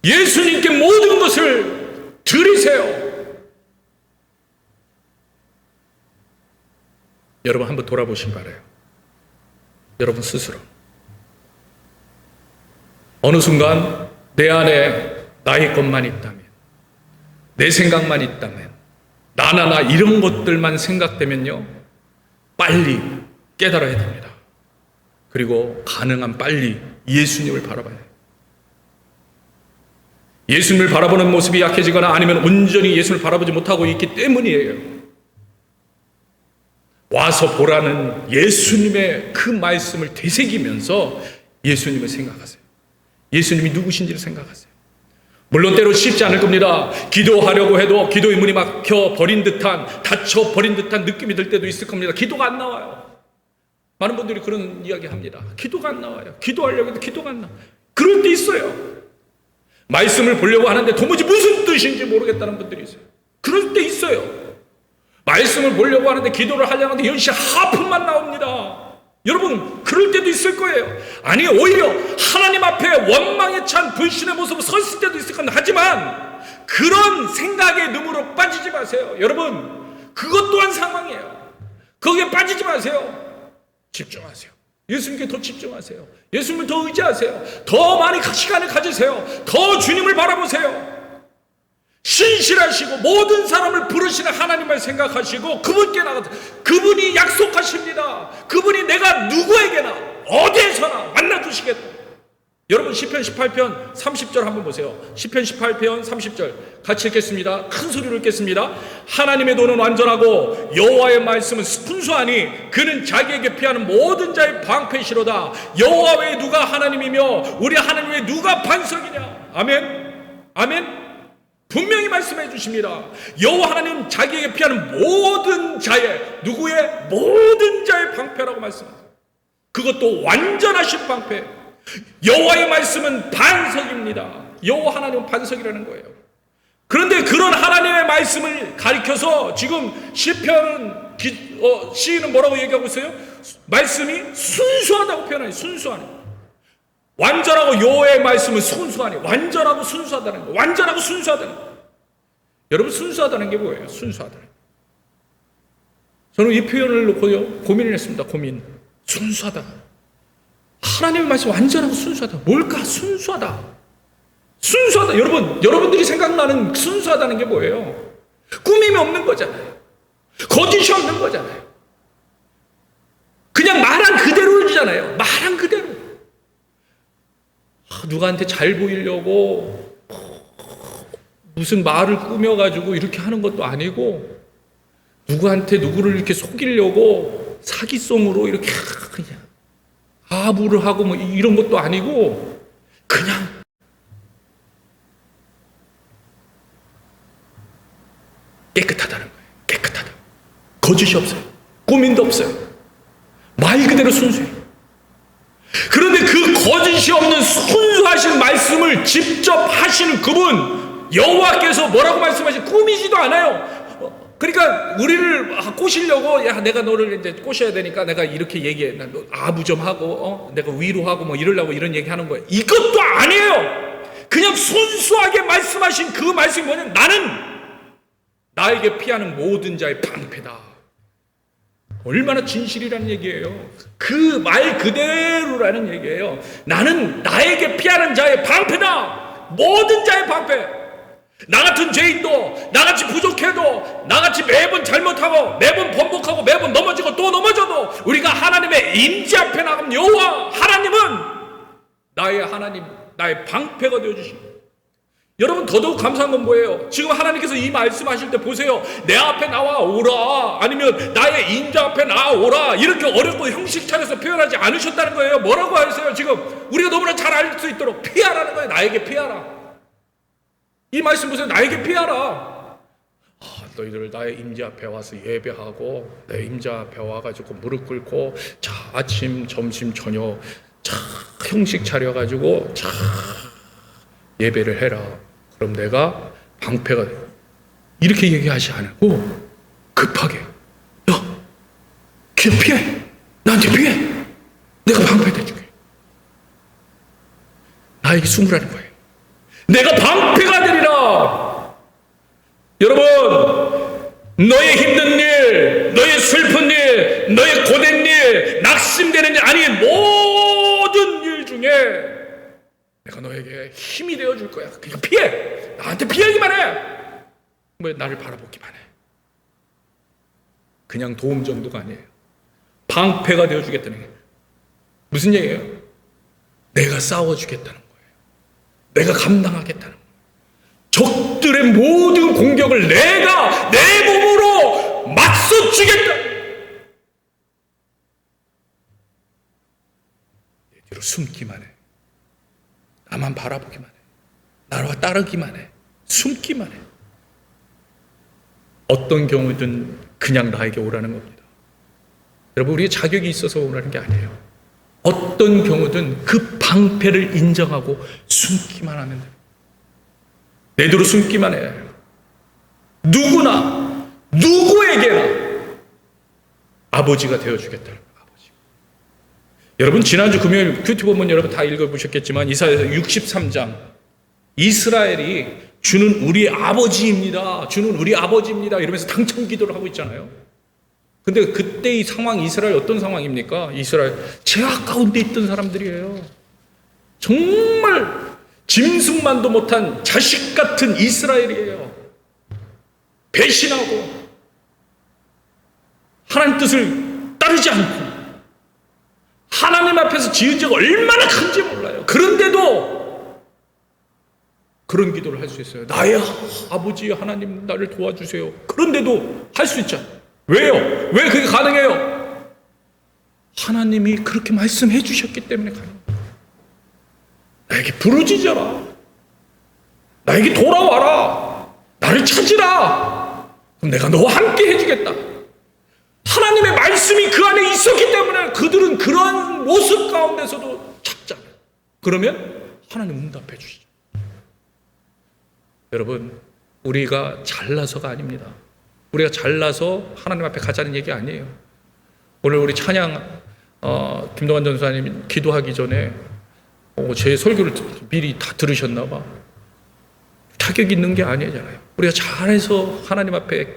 예수님께 모든 것을 드리세요. 여러분, 한번 돌아보시기 바라요. 여러분 스스로 어느 순간 내 안에 나의 것만 있다면, 내 생각만 있다면, 나나 이런 것들만 생각되면요, 빨리 깨달아야 됩니다. 그리고 가능한 빨리 예수님을 바라봐야 해요. 예수님을 바라보는 모습이 약해지거나 아니면 온전히 예수님을 바라보지 못하고 있기 때문이에요. 와서 보라는 예수님의 그 말씀을 되새기면서 예수님을 생각하세요. 예수님이 누구신지를 생각하세요. 물론 때로 쉽지 않을 겁니다. 기도하려고 해도 기도의 문이 막혀버린 듯한, 닫혀버린 듯한 느낌이 들 때도 있을 겁니다. 기도가 안 나와요. 많은 분들이 그런 이야기 합니다. 기도가 안 나와요. 기도하려고 해도 기도가 안 나와요. 그럴 때 있어요. 말씀을 보려고 하는데 도무지 무슨 뜻인지 모르겠다는 분들이 있어요. 그럴 때 있어요. 말씀을 보려고 하는데 기도를 하려고 하는데 연시 하품만 나옵니다. 여러분, 그럴 때도 있을 거예요. 아니, 오히려 하나님 앞에 원망에 찬 불신의 모습으로 서 있을 때도 있을 겁니다. 하지만 그런 생각의 눈으로 빠지지 마세요. 여러분, 그것 또한 상황이에요. 거기에 빠지지 마세요. 집중하세요. 예수님께 더 집중하세요. 예수님을 더 의지하세요. 더 많이 시간을 가지세요. 더 주님을 바라보세요. 신실하시고 모든 사람을 부르시는 하나님을 생각하시고 그분께 나가서 그분이 약속하십니다. 그분이 내가 누구에게나 어디에서나 만나주시겠다. 여러분, 시편 18편 30절 한번 보세요. 시편 18편 30절 같이 읽겠습니다. 큰 소리로 읽겠습니다. 하나님의 도는 완전하고 여호와의 말씀은 순수하니 그는 자기에게 피하는 모든 자의 방패시로다. 여호와 외에 누가 하나님이며 우리 하나님 외에 누가 반석이냐. 아멘. 아멘. 분명히 말씀해 주십니다. 여호와 하나님 자기에게 피하는 모든 자의, 누구의? 모든 자의 방패라고 말씀하세요. 그것도 완전하신 방패. 여호와의 말씀은 반석입니다. 여호와 하나님은 반석이라는 거예요. 그런데 그런 하나님의 말씀을 가리켜서 지금 시편은 시인은 뭐라고 얘기하고 있어요? 말씀이 순수하다고 표현해요. 순수하네. 완전하고 여호와의 말씀은 순수하니, 완전하고 순수하다는 거. 완전하고 순수하다는 거. 여러분, 순수하다는 게 뭐예요? 순수하다는 거. 저는 이 표현을 놓고요 고민을 했습니다. 고민. 순수하다. 하나님의 말씀 완전하고 순수하다. 뭘까? 순수하다. 순수하다. 여러분들이 생각나는 순수하다는 게 뭐예요? 꾸밈이 없는 거잖아요. 거짓이 없는 거잖아요. 그냥 말한 그대로잖아요. 말한 그대로. 누구한테 잘 보이려고 무슨 말을 꾸며가지고 이렇게 하는 것도 아니고, 누구한테 누구를 이렇게 속이려고 사기성으로 이렇게 그냥 아부를 하고 뭐 이런 것도 아니고, 그냥 깨끗하다는 거예요. 깨끗하다. 거짓이 없어요. 꾸민도 없어요. 말 그대로 순수해요. 그런데 그 거짓이 없는 순수하신 말씀을 직접 하시는 그분 여호와께서 뭐라고 말씀하시죠? 꾸미지도 않아요. 그러니까 우리를 꼬시려고, 야, 내가 너를 이제 꼬셔야 되니까 내가 이렇게 얘기해. 아부 좀 하고, 내가 위로하고 뭐 이러려고 이런 얘기 하는 거예요. 이것도 아니에요. 그냥 순수하게 말씀하신 그 말씀이 뭐냐면, 나는 나에게 피하는 모든 자의 방패다. 얼마나 진실이라는 얘기예요. 그 말 그대로라는 얘기예요. 나는 나에게 피하는 자의 방패다. 모든 자의 방패. 나 같은 죄인도, 나같이 부족해도, 나같이 매번 잘못하고 매번 번복하고 매번 넘어지고 또 넘어져도 우리가 하나님의 임재 앞에 나가면 여호와 하나님은 나의 하나님, 나의 방패가 되어주십니다. 여러분 더더욱 감사한 건 뭐예요? 지금 하나님께서 이 말씀하실 때 보세요. 내 앞에 나와 오라, 아니면 나의 인자 앞에 나오라, 이렇게 어렵고 형식 차려서 표현하지 않으셨다는 거예요. 뭐라고 하세요? 지금 우리가 너무나 잘 알 수 있도록 피하라는 거예요. 나에게 피하라. 이 말씀 보세요. 나에게 피하라. 너희들 나의 임재 앞에 와서 예배하고, 내 임재 앞에 와가지고 무릎 꿇고, 자 아침 점심 저녁 자 형식 차려가지고 자 예배를 해라. 그럼 내가 방패가 돼. 이렇게 얘기하지 않고 급하게, 야 그냥 피해, 나한테 피해, 내가 방패 돼줄게. 나에게 숨으라는 거예요. 내가 방패가 되리라. 여러분, 너의 힘든 일, 너의 슬픈 일, 너의 고된 일, 낙심되는 일, 아니 모든 일 중에 내가 너에게 힘이 되어줄 거야. 그냥 피해. 나한테 피하기만 해. 왜 나를 바라보기만 해. 그냥 도움 정도가 아니에요. 방패가 되어주겠다는 게 무슨 얘기예요? 내가 싸워주겠다는 거예요. 내가 감당하겠다는 거예요. 적들의 모든 공격을 내가 내 몸으로 맞서주겠다. 내 뒤로 숨기만 해. 나만 바라보기만 해. 나와 따르기만 해. 숨기만 해. 어떤 경우든 그냥 나에게 오라는 겁니다. 여러분, 우리의 자격이 있어서 오라는 게 아니에요. 어떤 경우든 그 방패를 인정하고 숨기만 하면 돼요. 내 뒤로 숨기만 해. 누구나, 누구에게나 아버지가 되어주겠다는 거예요. 아버지. 여러분, 지난주 금요일 큐티 본문 여러분 다 읽어보셨겠지만 이사야서 63장, 이스라엘이 주는 우리 아버지입니다, 주는 우리 아버지입니다 이러면서 당청 기도를 하고 있잖아요. 근데 그때 이 상황, 이스라엘 어떤 상황입니까? 이스라엘 죄악 가운데 있던 사람들이에요. 정말 짐승만도 못한 자식 같은 이스라엘이에요. 배신하고 하나님 뜻을 따르지 않고 하나님 앞에서 지은 죄가 얼마나 큰지 몰라요. 그런데도 그런 기도를 할 수 있어요. 나의 아버지 하나님, 나를 도와주세요. 그런데도 할 수 있잖아요. 왜요? 왜 그게 가능해요? 하나님이 그렇게 말씀해 주셨기 때문에 가능해요. 나에게 부르짖어라. 나에게 돌아와라. 나를 찾으라. 그럼 내가 너와 함께 해주겠다. 하나님의 말씀이 그 안에 있었기 때문에 그들은 그런 모습 가운데서도 찾잖아요. 그러면 하나님 응답해 주시죠. 여러분, 우리가 잘나서가 아닙니다. 우리가 잘나서 하나님 앞에 가자는 얘기 아니에요. 오늘 우리 찬양 김동환 전사님 기도하기 전에 제 설교를 미리 다 들으셨나 봐. 자격 있는 게 아니잖아요. 우리가 잘해서 하나님 앞에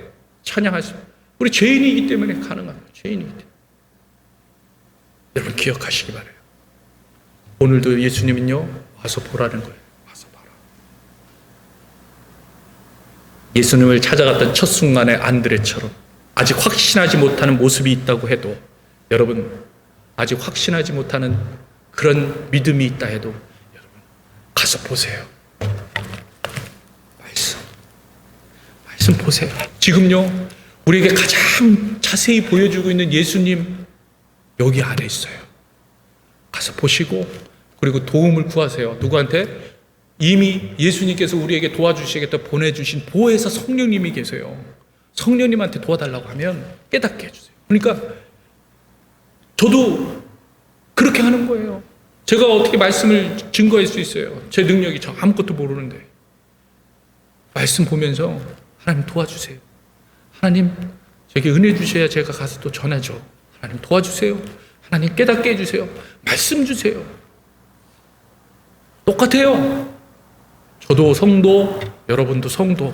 찬양할 수, 우리 죄인이기 때문에 가능한 거예요. 죄인이기 때문에. 여러분 기억하시기 바라요. 오늘도 예수님은요, 와서 보라는 거예요. 와서 봐라. 예수님을 찾아갔던 첫 순간의 안드레처럼 아직 확신하지 못하는 모습이 있다고 해도, 여러분 아직 확신하지 못하는 그런 믿음이 있다 해도 여러분 가서 보세요. 말씀 보세요. 지금요, 우리에게 가장 자세히 보여주고 있는 예수님 여기 안에 있어요. 가서 보시고, 그리고 도움을 구하세요. 누구한테? 이미 예수님께서 우리에게 도와주시겠다 보내주신 보혜사 성령님이 계세요. 성령님한테 도와달라고 하면 깨닫게 해주세요. 그러니까 저도 그렇게 하는 거예요. 제가 어떻게 말씀을 증거할 수 있어요? 제 능력이 저 아무것도 모르는데 말씀 보면서 하나님 도와주세요. 하나님 제게 은혜 주셔야 제가 가서 또 전하죠. 하나님 도와주세요. 하나님 깨닫게 해주세요. 말씀 주세요. 똑같아요. 저도 성도, 여러분도 성도.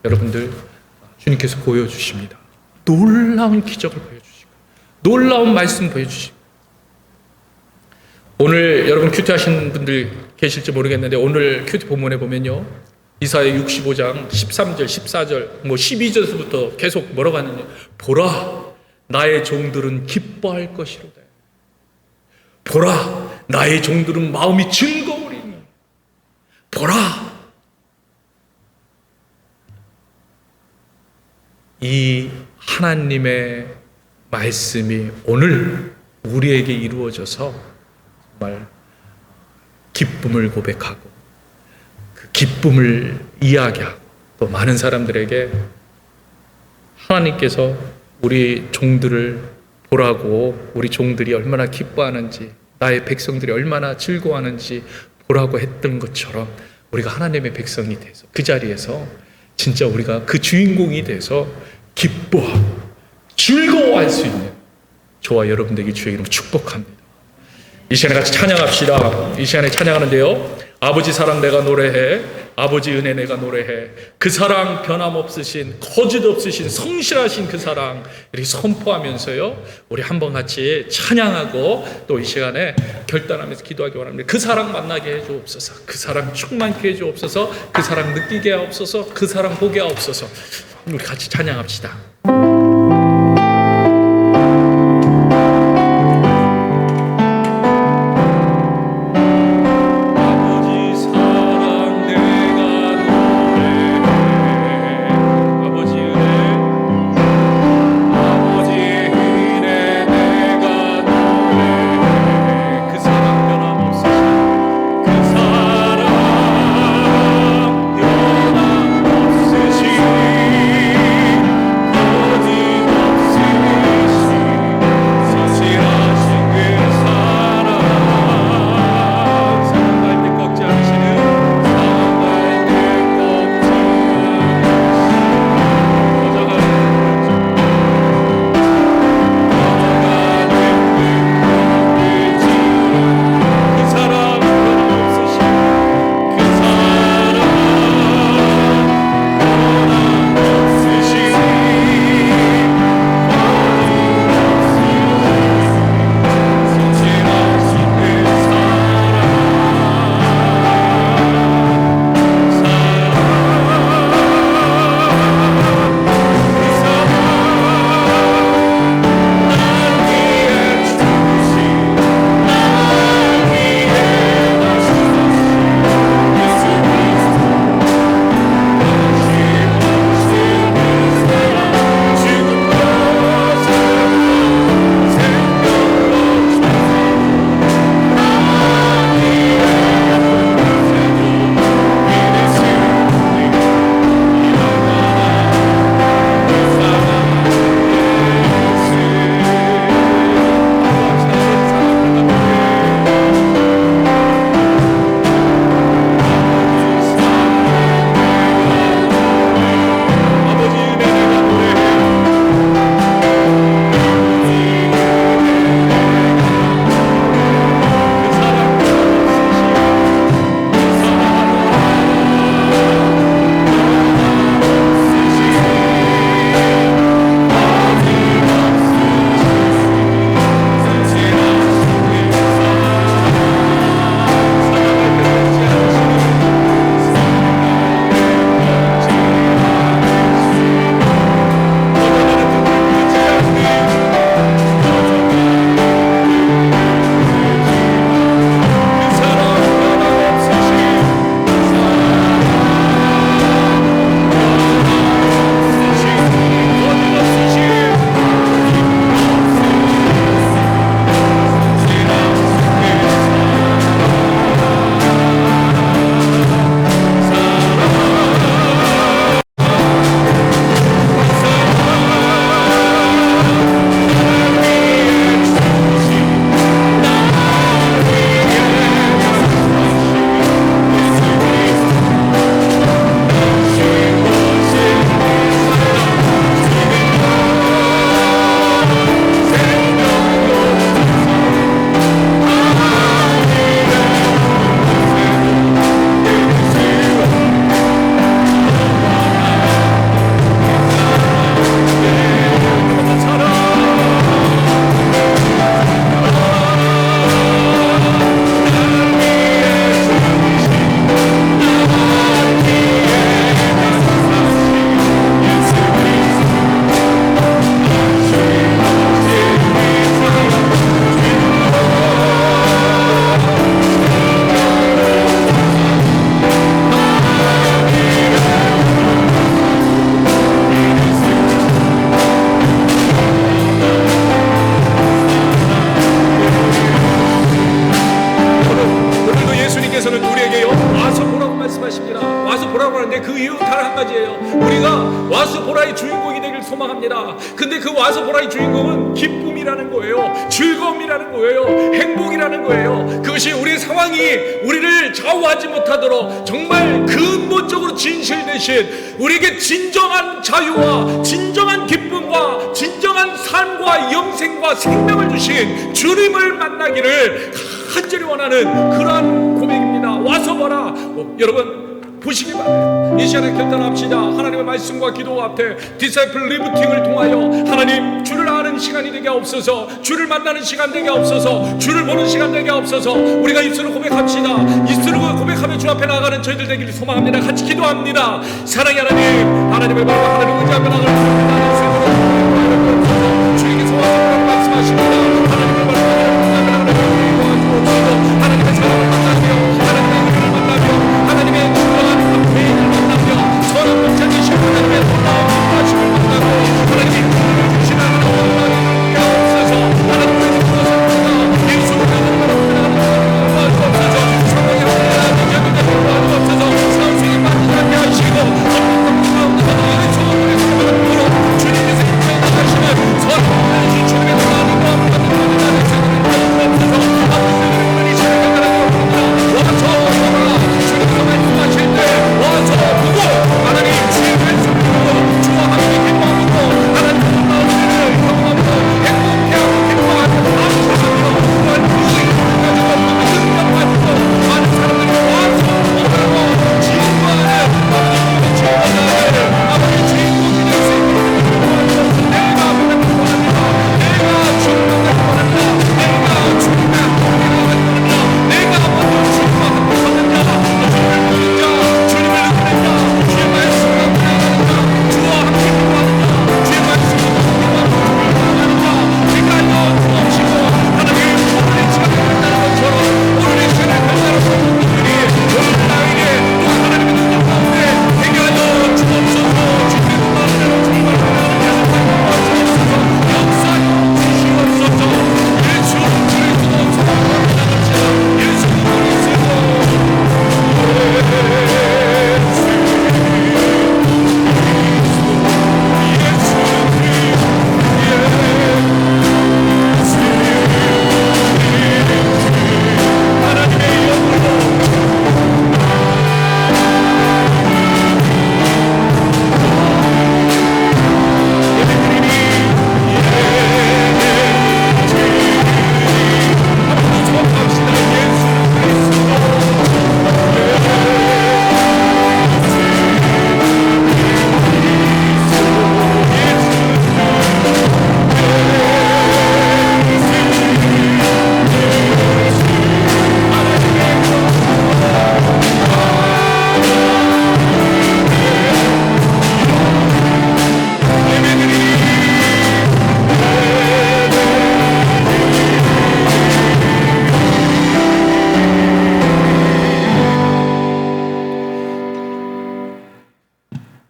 여러분들 주님께서 보여주십니다. 놀라운 기적을 보여주시고 놀라운 말씀 보여주시고. 오늘 여러분 큐티 하신 분들 계실지 모르겠는데 오늘 큐티 본문에 보면요, 이사야 65장 13절 14절 12절부터 계속 뭐라고 하느냐, 보라 나의 종들은 기뻐할 것이로다. 보라 나의 종들은 마음이 즐거우리니. 보라 이 하나님의 말씀이 오늘 우리에게 이루어져서 정말 기쁨을 고백하고 그 기쁨을 이야기하고 또 많은 사람들에게 하나님께서 우리 종들을 보라고, 우리 종들이 얼마나 기뻐하는지, 나의 백성들이 얼마나 즐거워하는지 보라고 했던 것처럼 우리가 하나님의 백성이 돼서 그 자리에서 진짜 우리가 그 주인공이 돼서 기뻐하고 즐거워할 수 있는 저와 여러분들에게 주의 이름으로 축복합니다. 이 시간에 같이 찬양합시다. 이 시간에 찬양하는데요, 아버지 사랑 내가 노래해, 아버지 은혜 내가 노래해. 그 사랑 변함없으신, 거짓 없으신, 성실하신 그 사랑 이렇게 선포하면서요, 우리 한번 같이 찬양하고 또 이 시간에 결단하면서 기도하기 원합니다. 그 사랑 만나게 해주옵소서. 그 사랑 충만케 해주옵소서. 그 사랑 느끼게 하옵소서. 그 사랑 보게 하옵소서. 우리 같이 찬양합시다. 변함없으신 주세요. 우리가 와서 보라의 주인공이 되길 소망합니다. 근데 그 와서 보라의 주인공은 기쁨이라는 거예요. 즐거움이라는 거예요. 행복이라는 거예요. 그것이 우리의 상황이 우리를 좌우하지 못하도록 정말 근본적으로 진실되신 우리에게 진정한 자유와 진정한 기쁨과 진정한 삶과 영생과 생명을 주신 주님을 만나기를 간절히 원하는 그러한 고백입니다. 와서 보라. 여러분 보시기 바랍니다. 이 시간에 결단합시다. 하나님의 말씀과 기도 앞에 디사이플 리부팅을 통하여 하나님 주를 아는 시간이 되게 없어서, 주를 만나는 시간 되게 없어서, 주를 보는 시간 되게 없어서 우리가 입술로 고백합시다. 입술로 고백하며 주 앞에 나아가는 저희들 되기를 소망합니다. 같이 기도합니다. 사랑의 하나님, 하나님을 바라보 하나님 의지하며 나아가는 주에게 소원을 말씀하십니다. 하나님을 바라보 하나님을 도와주옵소서. 하나님의 사랑을 만나며 하나님의 은혜를 만나며 하나님의 주님을 만나며 선한 목자되신 하나님의 놀라운 인도하심을 만나고 하나님의 구원을 주시는 하나님의 없어서 하나님의 구원을 예수를 도와주옵소서. 성령의 하나님 여기에 도와주옵소서. 사우생에 빠지지 않게 하시고 주님께서 인정하시는 선한 주님의 놀라운 인도함을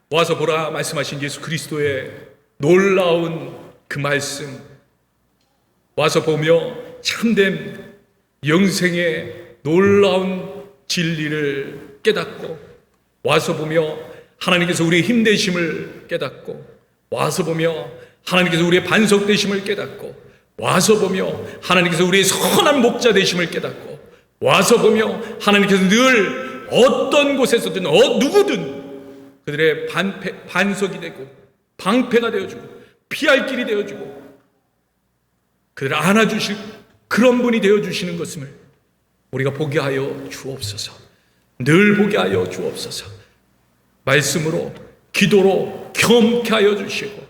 와서 보라 말씀하신 예수 그리스도의 놀라운 그 말씀, 와서 보며 참된 영생의 놀라운 진리를 깨닫고, 와서 보며 하나님께서 우리의 힘되심을 깨닫고, 와서 보며 하나님께서 우리의 반석 되심을 깨닫고, 와서 보며 하나님께서 우리의 선한 목자 되심을 깨닫고, 와서 보며 하나님께서 늘 어떤 곳에서든 누구든 그들의 반석이 되고 방패가 되어주고 피할 길이 되어주고 그들을 안아주실 그런 분이 되어주시는 것을 우리가 보게 하여 주옵소서. 늘 보게 하여 주옵소서. 말씀으로 기도로 겸케 하여 주시고,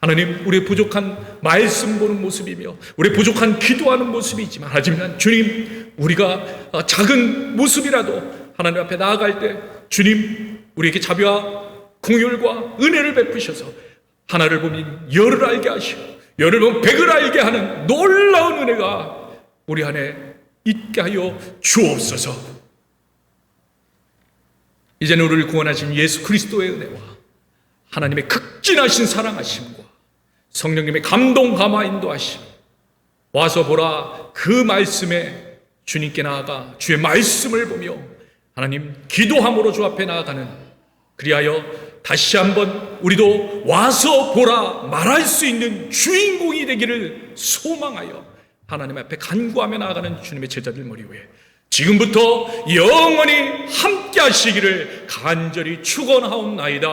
하나님 우리의 부족한 말씀 보는 모습이며 우리의 부족한 기도하는 모습이지만, 하지만 주님 우리가 작은 모습이라도 하나님 앞에 나아갈 때 주님 우리에게 자비와 공율과 은혜를 베푸셔서 하나를 보면 열을 알게 하시고 열을 보면 백을 알게 하는 놀라운 은혜가 우리 안에 있게 하여 주옵소서. 이제는 우리를 구원하신 예수 그리스도의 은혜와 하나님의 극진하신 사랑하심과 성령님의 감동 감화 인도하심, 와서 보라 그 말씀에 주님께 나아가 주의 말씀을 보며 하나님 기도함으로 주 앞에 나아가는, 그리하여 다시 한번 우리도 와서 보라 말할 수 있는 주인공이 되기를 소망하여 하나님 앞에 간구하며 나아가는 주님의 제자들 머리 위에 지금부터 영원히 함께 하시기를 간절히 축원하옵나이다.